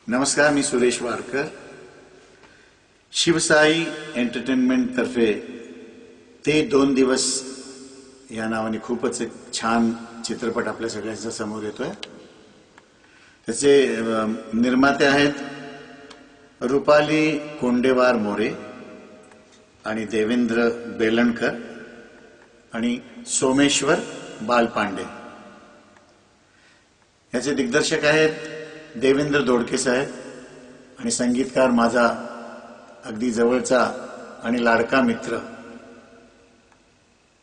नमस्कार, मी सुरेश वाडकर. शिवसाई एंटरटेनमेंट तर्फे ते 2 दिवस या नावाने खूपच एक छान चित्रपट आपल्या सगळ्यांच्या समोर येतोय. त्याचे निर्माते आहेत रुपाली कोंडेवार मोरे आणि देवेंद्र बेलणकर आणि सोमेश्वर बालपांडे. याचे दिग्दर्शक आहेत देवेंद्र दोडके साहेब आणि संगीतकार माझा अगदी जवळचा आणि लाडका मित्र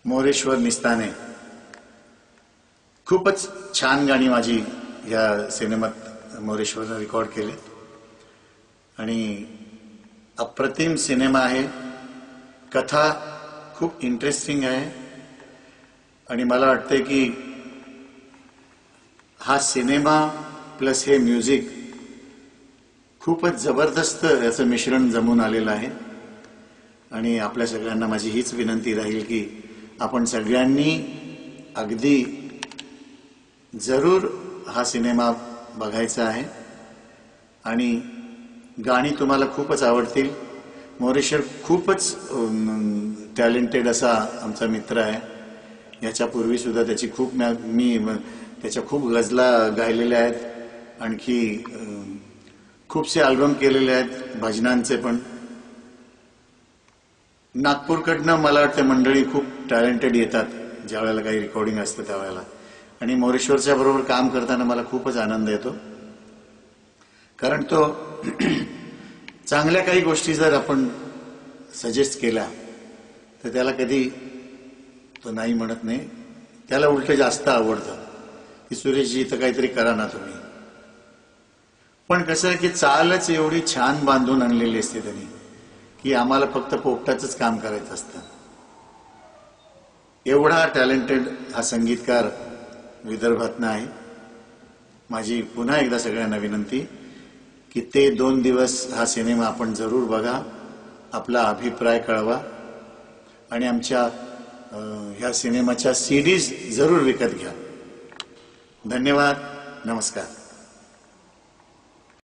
मोरेश्वर निस्ताने. खूपच छान गाणी माझी या सिनेमात मोरेश्वरने रेकॉर्ड केली आणि अप्रतिम सिनेमा आहे. कथा खूप इंटरेस्टिंग आहे आणि मला वाटते की हा सिनेमा प्लस हे म्युझिक खूपच जबरदस्त याचं मिश्रण जमून आलेलं आहे. आणि आपल्या सगळ्यांना माझी हीच विनंती राहील की आपण सगळ्यांनी अगदी जरूर हा सिनेमा बघायचा आहे आणि गाणी तुम्हाला खूपच आवडतील. मोरेश्वर खूपच टॅलेंटेड असा आमचा मित्र आहे. याच्यापूर्वी सुद्धा त्याची मी त्याच्या खूप गजला गायलेल्या आहेत. आणखी खूपसे अल्बम केलेले आहेत भजनांचे पण. नागपूरकडनं मला वाटतं मंडळी खूप टॅलेंटेड येतात ज्या वेळेला काही रेकॉर्डिंग असतं त्यावेळेला. आणि मोरेश्वरच्या बरोबर काम करताना मला खूपच आनंद येतो, कारण तो चांगल्या काही गोष्टी जर आपण सजेस्ट केल्या तर त्याला कधी तो नाही म्हणत नाही. त्याला उलट जास्त आवडतं की सुरेशजी इथं काहीतरी करा ना तुम्ही. पण कसं आहे की चालच एवढी छान बांधून आणलेली असते त्यांनी की आम्हाला फक्त पोपटाचंच काम करायचं असतं. एवढा टॅलेंटेड हा संगीतकार विदर्भातनं आहे. माझी पुन्हा एकदा सगळ्यांना विनंती की ते 2 दिवस हा सिनेमा आपण जरूर बघा, आपला अभिप्राय कळवा आणि आमच्या ह्या सिनेमाच्या सीडीज जरूर विकत घ्या. धन्यवाद. नमस्कार.